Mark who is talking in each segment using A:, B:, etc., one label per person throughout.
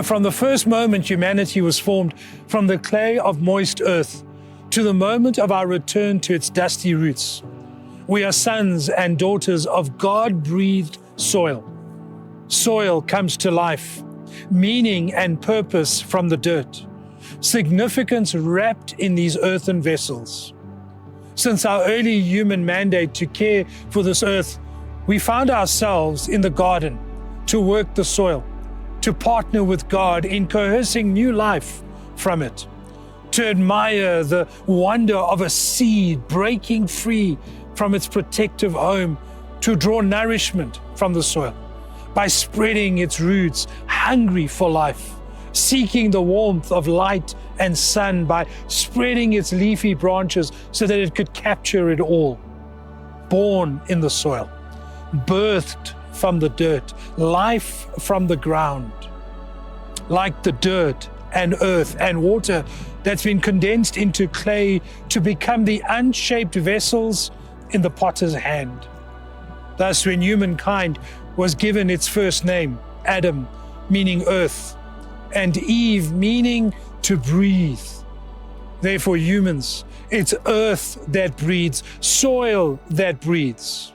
A: From the first moment humanity was formed from the clay of moist earth to the moment of our return to its dusty roots, we are sons and daughters of God-breathed soil. Soil comes to life, meaning and purpose from the dirt, significance wrapped in these earthen vessels. Since our early human mandate to care for this earth, we found ourselves in the garden to work the soil, to partner with God in coercing new life from it, to admire the wonder of a seed breaking free from its protective home, to draw nourishment from the soil by spreading its roots, hungry for life, seeking the warmth of light and sun by spreading its leafy branches so that it could capture it all. Born in the soil, birthed from the dirt, life from the ground, like the dirt and earth and water that's been condensed into clay to become the unshaped vessels in the potter's hand. Thus, when humankind was given its first name, Adam, meaning earth, and Eve, meaning to breathe. Therefore, humans, it's earth that breathes, soil that breathes.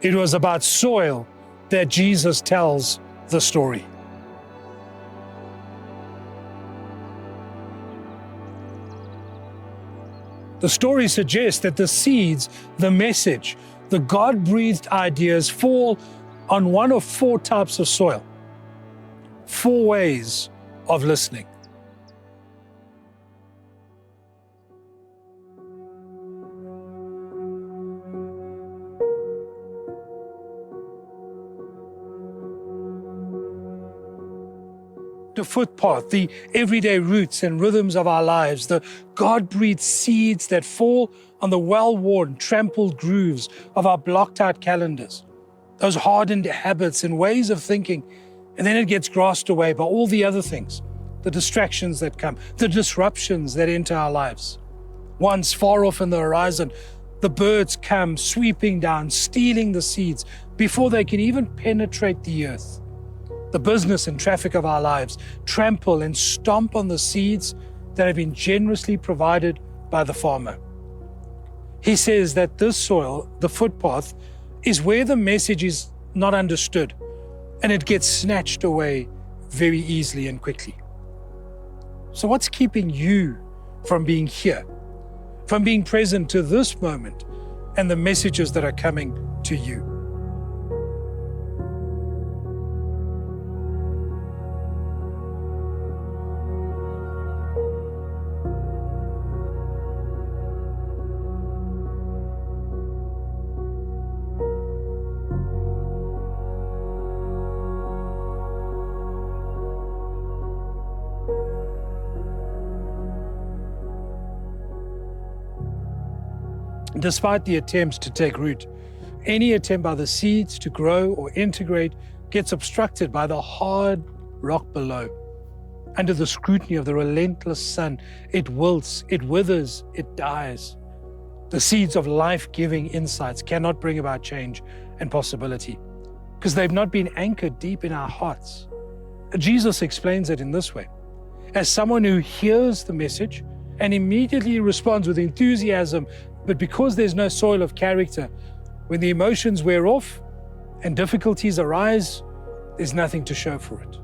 A: It was about soil that Jesus tells the story. The story suggests that the seeds, the message, the God-breathed ideas fall on one of four types of soil, four ways of listening. The footpath, the everyday roots and rhythms of our lives, the God-breathed seeds that fall on the well-worn, trampled grooves of our blocked-out calendars, those hardened habits and ways of thinking, and then it gets grasped away by all the other things, the distractions that come, the disruptions that enter our lives. Once far off in the horizon, the birds come sweeping down, stealing the seeds before they can even penetrate the earth. The business and traffic of our lives trample and stomp on the seeds that have been generously provided by the farmer. He says that this soil, the footpath, is where the message is not understood, and it gets snatched away very easily and quickly. So what's keeping you from being here, from being present to this moment and the messages that are coming to you? Despite the attempts to take root, any attempt by the seeds to grow or integrate gets obstructed by the hard rock below. Under the scrutiny of the relentless sun, it wilts, it withers, it dies. The seeds of life-giving insights cannot bring about change and possibility because they've not been anchored deep in our hearts. Jesus explains it in this way. As someone who hears the message and immediately responds with enthusiasm, but because there's no soil of character, when the emotions wear off and difficulties arise, there's nothing to show for it.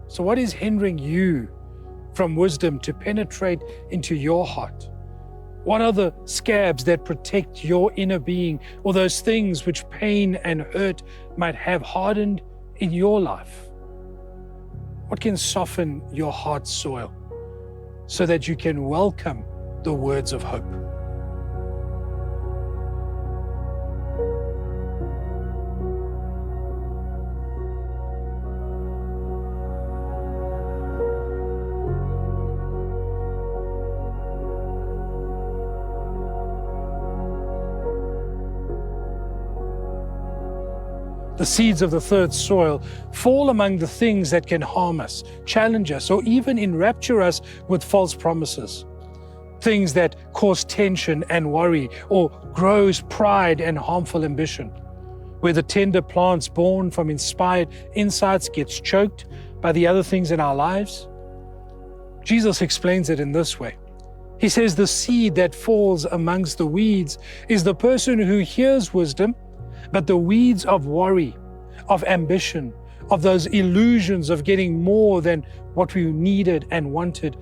A: So what is hindering you from wisdom to penetrate into your heart? What are the scabs that protect your inner being, or those things which pain and hurt might have hardened in your life? What can soften your heart's soil so that you can welcome the words of hope? The seeds of the third soil fall among the things that can harm us, challenge us, or even enrapture us with false promises. Things that cause tension and worry, or grows pride and harmful ambition. where the tender plants born from inspired insights gets choked by the other things in our lives? Jesus explains it in this way. He says the seed that falls amongst the weeds is the person who hears wisdom, but the weeds of worry, of ambition, of those illusions of getting more than what we needed and wanted,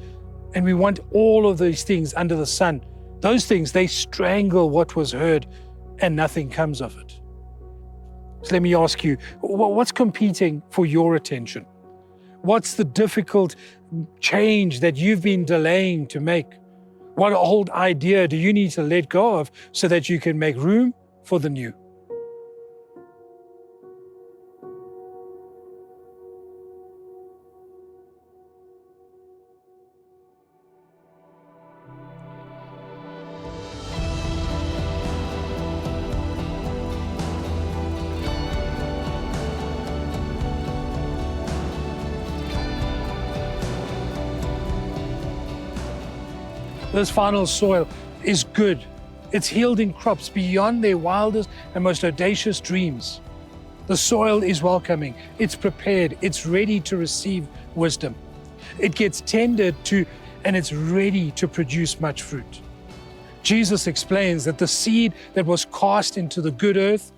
A: and we want all of these things under the sun. Those things, they strangle what was heard and nothing comes of it. So let me ask you, what's competing for your attention? What's the difficult change that you've been delaying to make? What old idea do you need to let go of so that you can make room for the new? This final soil is good. It's yielding crops beyond their wildest and most audacious dreams. The soil is welcoming, it's prepared, it's ready to receive wisdom. It gets tended to, and it's ready to produce much fruit. Jesus explains that the seed that was cast into the good earth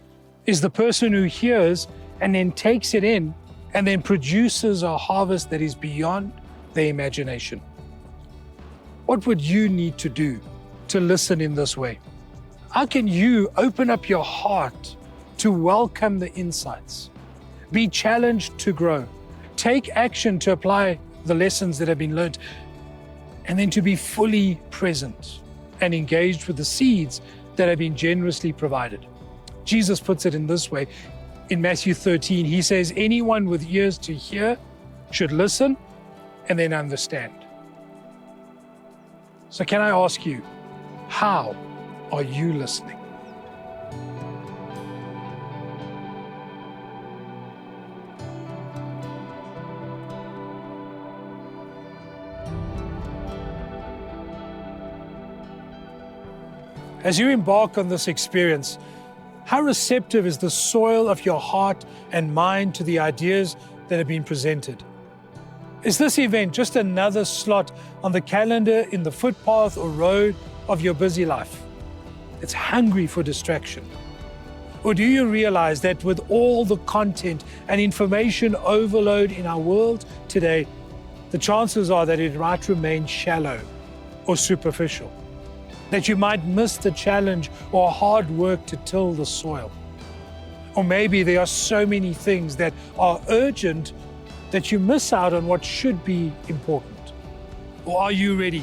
A: is the person who hears and then takes it in and then produces a harvest that is beyond their imagination. What would you need to do to listen in this way? How can you open up your heart to welcome the insights? Be challenged to grow. Take action to apply the lessons that have been learned, and then to be fully present and engaged with the seeds that have been generously provided. Jesus puts it in this way. In Matthew 13, he says, anyone with ears to hear should listen and then understand. So can I ask you, how are you listening? As you embark on this experience, how receptive is the soil of your heart and mind to the ideas that have been presented? Is this event just another slot on the calendar in the footpath or road of your busy life? It's hungry for distraction. Or do you realize that with all the content and information overload in our world today, the chances are that it might remain shallow or superficial, that you might miss the challenge or hard work to till the soil? Or maybe there are so many things that are urgent that you miss out on what should be important. Or are you ready?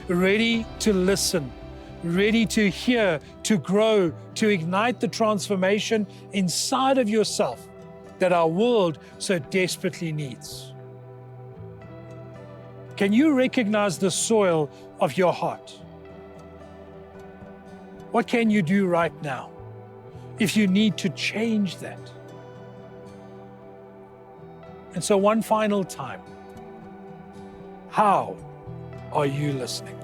A: Ready to listen, ready to hear, to grow, to ignite the transformation inside of yourself that our world so desperately needs? Can you recognize the soil of your heart? What can you do right now if you need to change that? And so one final time, how are you listening?